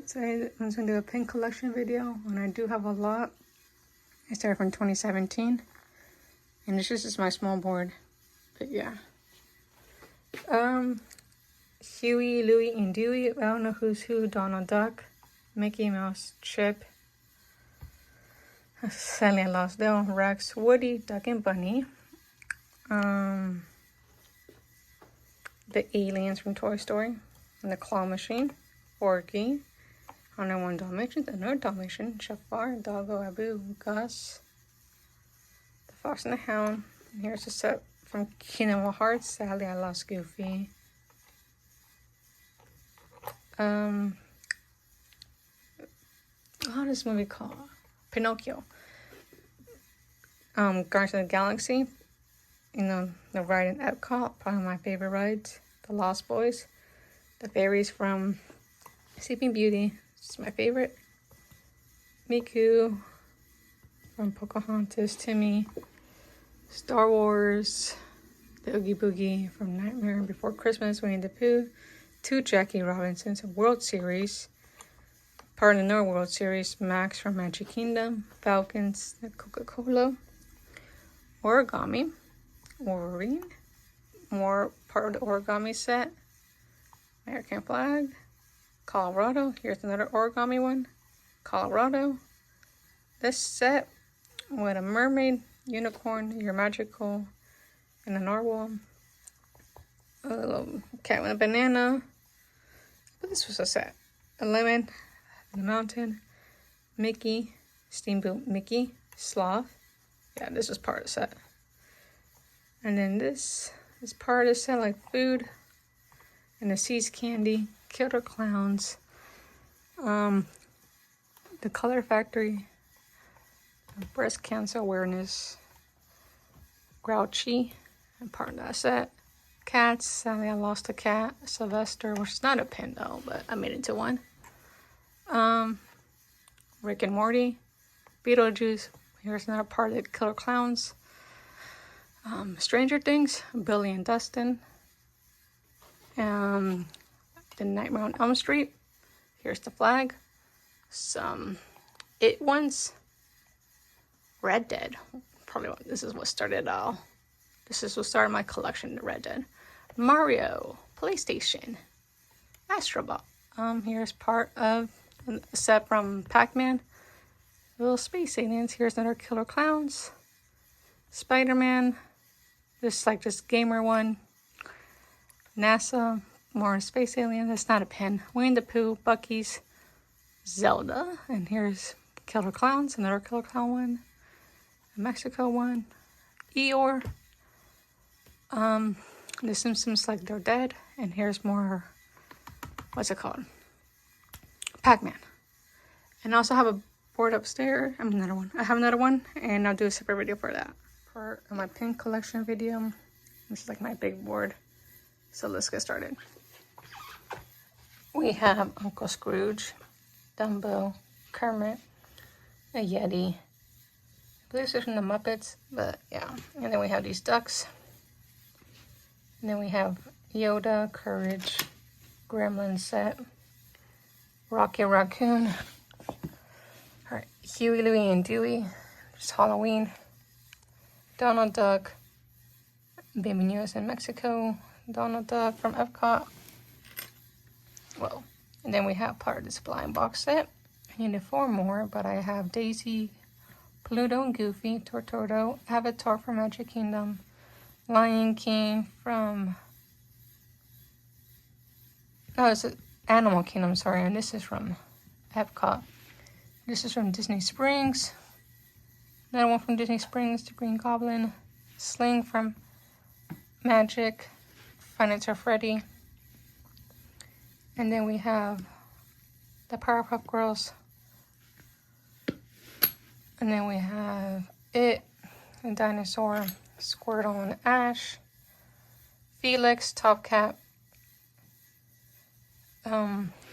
So I'm just gonna do a pin collection video, and I do have a lot. I started from 2017, and this is just my small board. But yeah. Huey, Louie, and Dewey. I don't know who's who. Donald Duck, Mickey Mouse, Chip, Sally and Lost Dale, Rex, Woody, Duck and Bunny. The aliens from Toy Story, and the Claw Machine, Forky, 101 Dalmatians, another Dalmatian, Jafar, Doggo, Abu, Gus, the Fox and the Hound. And here's a set from Kingdom of Hearts, Sadly I Lost Goofy. How does this movie called? Pinocchio. Guardians of the Galaxy. You know, the ride in Epcot, probably my favorite rides. The Lost Boys. The fairies from Sleeping Beauty, it's my favorite. Miku from Pocahontas, Timmy. Star Wars. The Oogie Boogie from Nightmare Before Christmas, Winnie the Pooh. 2 Jackie Robinsons, World Series. Part of the World Series, Max from Magic Kingdom. Falcons, the Coca-Cola. Origami. Wolverine. More part of the origami set. American flag. Colorado. Here's another origami one. Colorado. This set with a mermaid, unicorn, your magical, and a narwhal. A little cat with a banana. But this was a set. A lemon, the mountain, Mickey, Steamboat Mickey, Sloth. Yeah, this was part of the set. And then this is part of the set, like food. And the Seas Candy, Killer Clowns, the Color Factory, Breast Cancer Awareness, Grouchy, and part of that set. Cats, Sadly I Lost a Cat, Sylvester, which is not a pin though, but I made it into one. Rick and Morty, Beetlejuice, here's another part of the Killer Clowns. Stranger Things, Billy and Dustin. The Nightmare on Elm Street. Here's the flag. Some It ones. Red Dead. Probably this is what started it all. This is what started my collection, Red Dead. Mario, PlayStation, Astrobot. Here's part of a set from Pac-Man. Little space aliens. Here's another Killer Clowns. Spider-Man. This gamer one. NASA. More space aliens. It's not a pin. Winnie the Pooh, Bucky's, Zelda. And here's Killer Clowns. Another Killer Clown one. A Mexico one. Eeyore. The Simpsons Like They're Dead. And here's more, what's it called? Pac-Man. And I also have a board upstairs. I have another one. And I'll do a separate video for that. For my pin collection video. This is like my big board. So let's get started. We have Uncle Scrooge, Dumbo, Kermit, a Yeti. I believe this is from the Muppets, but yeah. And then we have these ducks. And then we have Yoda, Courage, Gremlin set, Rocky Raccoon. Alright, Huey, Louie, and Dewey. Just Halloween. Donald Duck, Baby News in Mexico. Donald Duck from Epcot. Whoa. And then we have part of this blind box set. I needed 4 more, but I have Daisy, Pluto and Goofy, Tortoro, Avatar from Magic Kingdom, Lion King from... No, it's Animal Kingdom, sorry. And this is from Epcot. This is from Disney Springs. Another one from Disney Springs, the Green Goblin. Sling from Magic. Find It to Freddy. And then we have the Powerpuff Girls. And then we have It, a Dinosaur, Squirtle and Ash, Felix, Top Cat.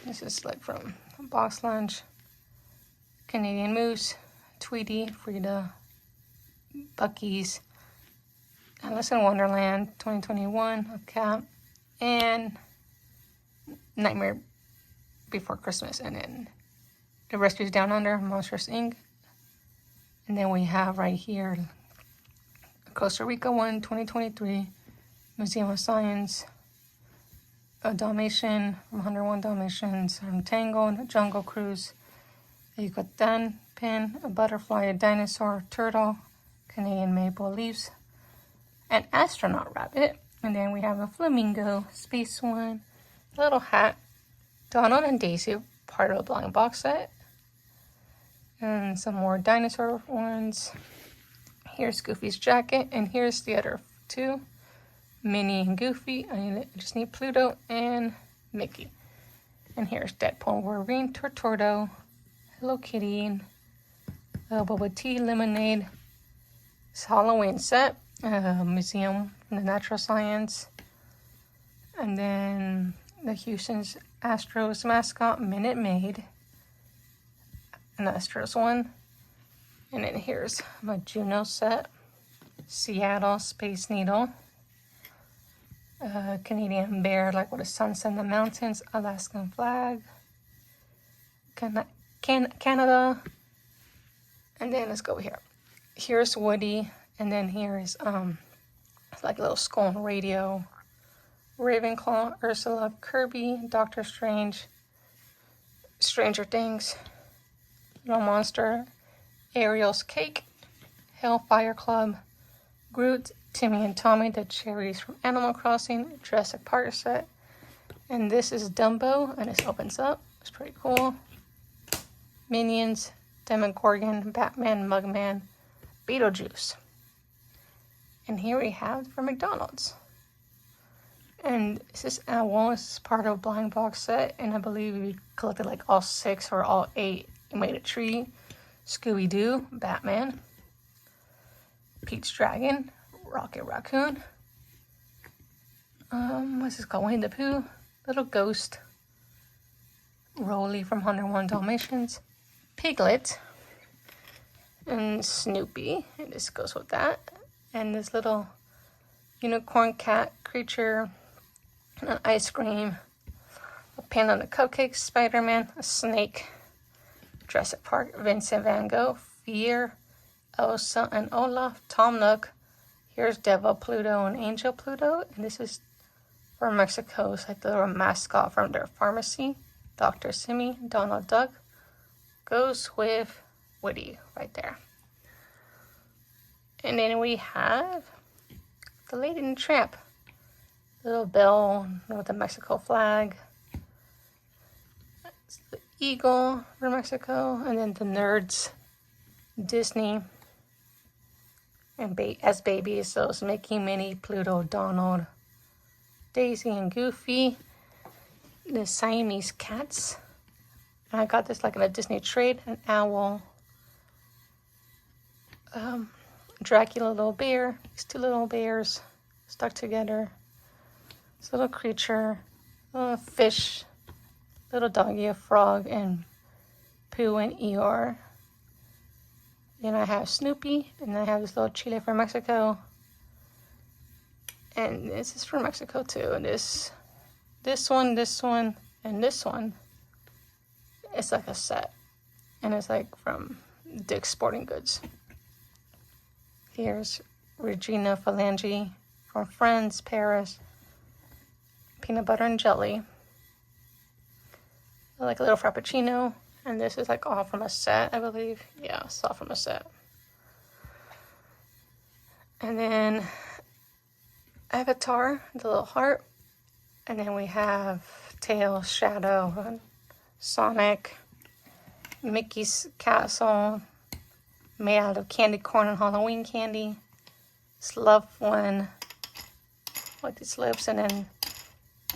This is like from Box Lunch, Canadian Moose, Tweety, Frida, Bucky's, Alice in Wonderland 2021, a cat, and Nightmare before Christmas. And then The Rescuers Down Under, Monsters Inc. And then we have right here Costa Rica one, 2023, Museum of Science, a Dalmatian from 101 Dalmatians, Tangled, a Jungle Cruise, a Yucatan pin, a butterfly, a dinosaur, turtle, Canadian maple leaves, an astronaut rabbit, and then we have a flamingo, space one, a little hat, Donald and Daisy, part of a blind box set, and some more dinosaur ones. Here's Goofy's jacket, and here's the other two, Minnie and Goofy. I just need Pluto and Mickey. And here's Deadpool, Wolverine, Tortordo, Hello Kitty, and Boba Tea, Lemonade. It's Halloween set, Museum from the Natural Science. And then the Houston's Astros mascot, Minute Maid. An Astros one. And then here's my Juno set, Seattle Space Needle, Canadian bear, like with a sunset in the mountains, Alaskan flag, Canada, and then let's go here. Here's Woody, and then here's like a little skull and radio, Ravenclaw, Ursula, Kirby, Doctor Strange, Stranger Things, Little Monster, Ariel's Cake, Hellfire Club, Groot, Timmy and Tommy, the cherries from Animal Crossing, Jurassic Park set, and this is Dumbo, and this opens up. It's pretty cool. Minions, Demogorgon, Batman, Mugman, Beetlejuice, and here we have from McDonald's. And this is Owl. This is part of a blind box set, and I believe we collected like all 6 or all 8. You made a tree. Scooby-Doo, Batman, Pete's Dragon, Rocket Raccoon, what's this called, Winnie the Pooh, Little Ghost, Rolly from 101 Dalmatians, Piglet, and Snoopy, and this goes with that, and this little unicorn cat creature, and an ice cream, a panda and a cupcake, Spider-Man, a snake, Jurassic Park, Vincent Van Gogh, Fear, Elsa and Olaf, Tom Nook. Here's Devil Pluto and Angel Pluto, and this is from Mexico. It's like the little mascot from their pharmacy. Dr. Simi, Donald Duck, goes with Woody right there. And then we have the Lady and the Tramp, little bell with the Mexico flag. That's the eagle from Mexico, and then the Nerds, Disney, and as babies, those Mickey, Minnie, Pluto, Donald, Daisy, and Goofy. The Siamese cats. And I got this like in a Disney trade. An owl, Dracula, little bear. These 2 little bears stuck together. This little creature, little fish, little doggy, a frog, and Pooh and Eeyore. Then I have Snoopy, and I have this little Chile from Mexico. And this is from Mexico too. And this one, and this one. It's like a set. And it's like from Dick's Sporting Goods. Here's Regina Phalange from Friends, Paris. Peanut butter and jelly. Like a little Frappuccino. And this is like all from a set, I believe. Yeah, it's all from a set. And then Avatar, the little heart. And then we have Tails, Shadow, Sonic, Mickey's castle, made out of candy corn and Halloween candy. This love one with these lips, and then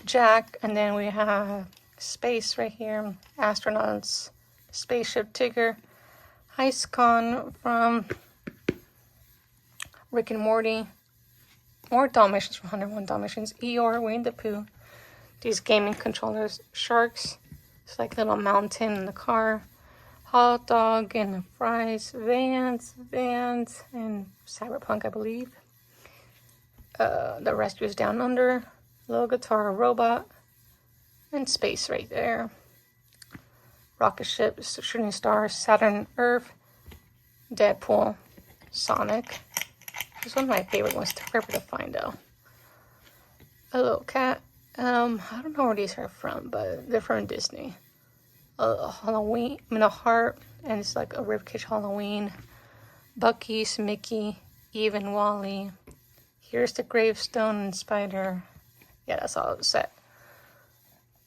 Jack, and then we have space right here, astronauts, spaceship Tigger, Heist-Con from Rick and Morty, more Dalmatians from 101 Dalmatians, Eeyore, Winnie the Pooh, these gaming controllers, Sharks, it's like a little mountain in the car, hot dog and fries, Vans, and Cyberpunk, I believe. The Rescuers Down Under, little guitar, robot, and space right there. Rocket Ship, Shooting Star, Saturn, Earth, Deadpool, Sonic. This is one of my favorite ones to forever to find though. A little cat. I don't know where these are from, but they're from Disney. Halloween, a heart, and it's like a ribcage Halloween. Bucky's, Mickey, Eve and Wally. Here's the gravestone and spider. Yeah, that's all it said.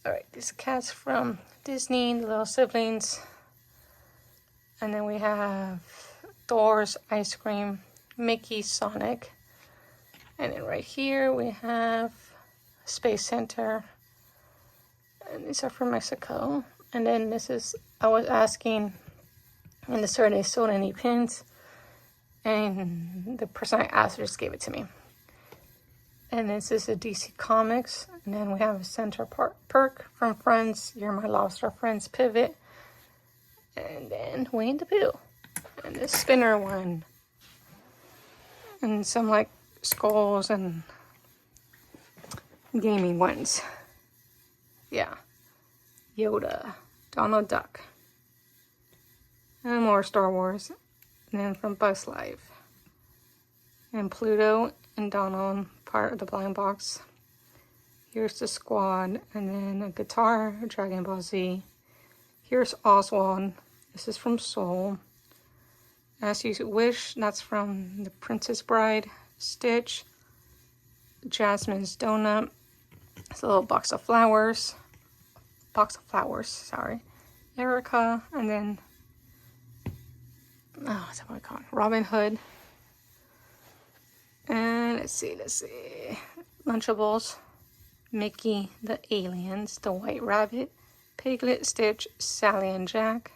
Alright, these cats from Disney, the little siblings. And then we have Doors, Ice Cream, Mickey, Sonic. And then right here we have Space Center. And these are from Mexico. And then this is, I was asking in the store they sold any pins. And the person I asked just gave it to me. And this is a DC Comics. And then we have a Center Perk from Friends. You're My Lobster Friends Pivot. And then Winnie the Pooh. And this spinner one. And some like skulls and gaming ones. Yeah. Yoda. Donald Duck. And more Star Wars. And then from Buzz Life. And Pluto and Donald, part of the blind box. Here's the squad. And then a guitar, Dragon Ball Z. Here's Oswald. This is from Soul. As You Wish, that's from The Princess Bride. Stitch. Jasmine's Donut. It's a little box of flowers. Sorry. Erica. And then, oh, what's that one called? Robin Hood. And let's see. Lunchables. Mickey, the Aliens, the White Rabbit, Piglet, Stitch, Sally and Jack.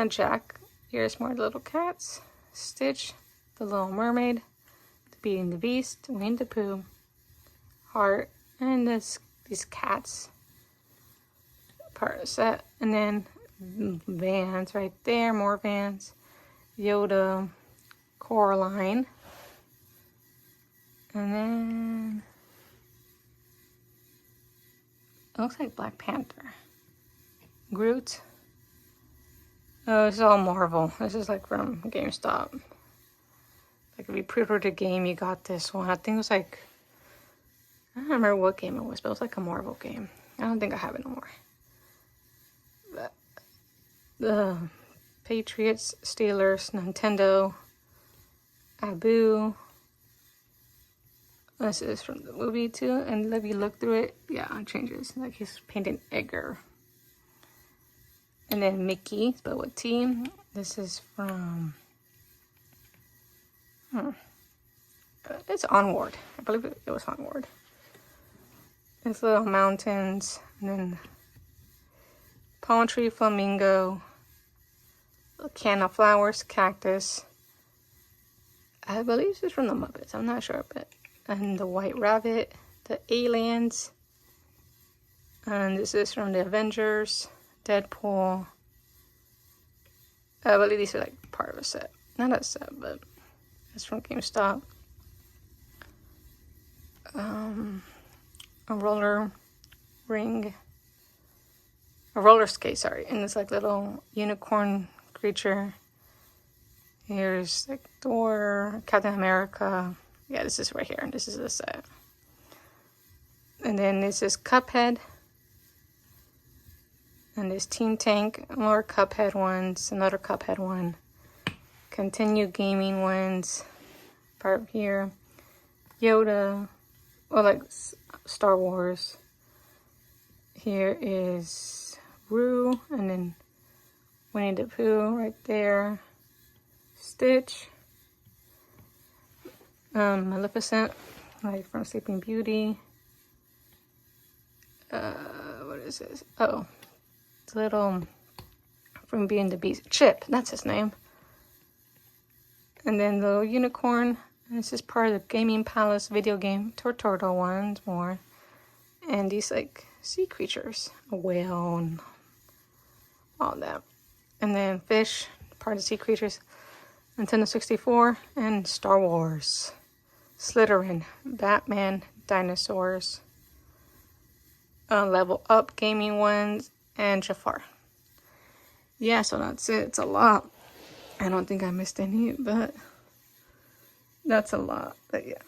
Jack, here's more little cats. Stitch, the Little Mermaid, the Beauty and the Beast, Winnie the Pooh, Heart, and these cats. Part of the set. And then Vans right there, more Vans. Yoda, Coraline. And then it looks like Black Panther. Groot. Oh, this is all Marvel. This is like from GameStop. Like if you pre-ordered the game, you got this one. I think it was like, I don't remember what game it was, but it was like a Marvel game. I don't think I have it no more. But the Patriots, Steelers, Nintendo, Abu. This is from the movie too, and if you look through it, yeah, it changes. Like he's painting Edgar. And then Mickey, spelled with T. This is from, it's Onward. I believe it was Onward. It's little mountains, and then palm tree, flamingo, a can of flowers, cactus. I believe this is from the Muppets. I'm not sure, but. And the White Rabbit, the Aliens, and this is from the Avengers, Deadpool. I believe these are like part of a set. Not a set, but it's from GameStop. A roller skate, sorry. And it's like little unicorn creature. Here's like Thor, Captain America. Yeah, this is right here. This is the set. And then this is Cuphead. And this Team Tank. More Cuphead ones. Another Cuphead one. Continue Gaming ones. Part here. Yoda. Or like Star Wars. Here is Roo. And then Winnie the Pooh right there. Stitch. Maleficent, like from Sleeping Beauty. What is this? Oh, it's a little from Beauty and the Beast. Chip, that's his name. And then the little unicorn. This is part of the Gaming Palace video game. Tortodo ones more. And these like sea creatures, a whale and all that. And then fish, part of the sea creatures. Nintendo 64 and Star Wars. Slytherin, Batman, dinosaurs, level up gaming ones, and Jafar. Yeah, so that's it. It's a lot. I don't think I missed any, but that's a lot. But yeah.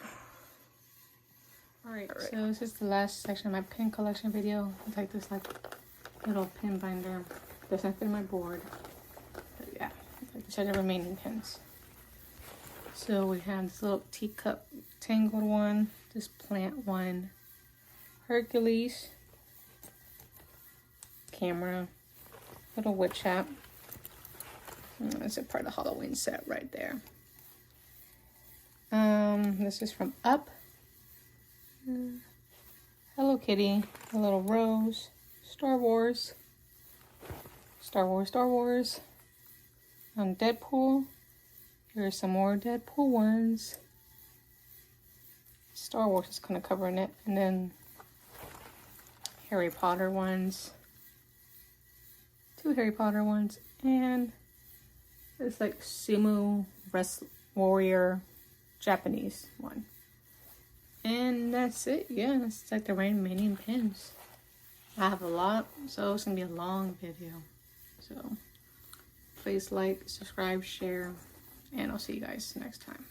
Alright, so this is the last section of my pin collection video. It's like this little pin binder. Doesn't fit my board. But yeah, like these are the remaining pins. So we have this little teacup tangled one, this plant one, Hercules, camera, little witch hat. That's a part of the Halloween set right there. This is from Up. Hello Kitty, a little rose, Star Wars, Deadpool. Here are some more Deadpool ones. Star Wars is kind of covering it, and then Harry Potter ones, 2 Harry Potter ones, and it's like sumo warrior Japanese one. And that's it. Yeah, that's like the remaining pins. I have a lot, so it's gonna be a long video. So please like, subscribe, share, and I'll see you guys next time.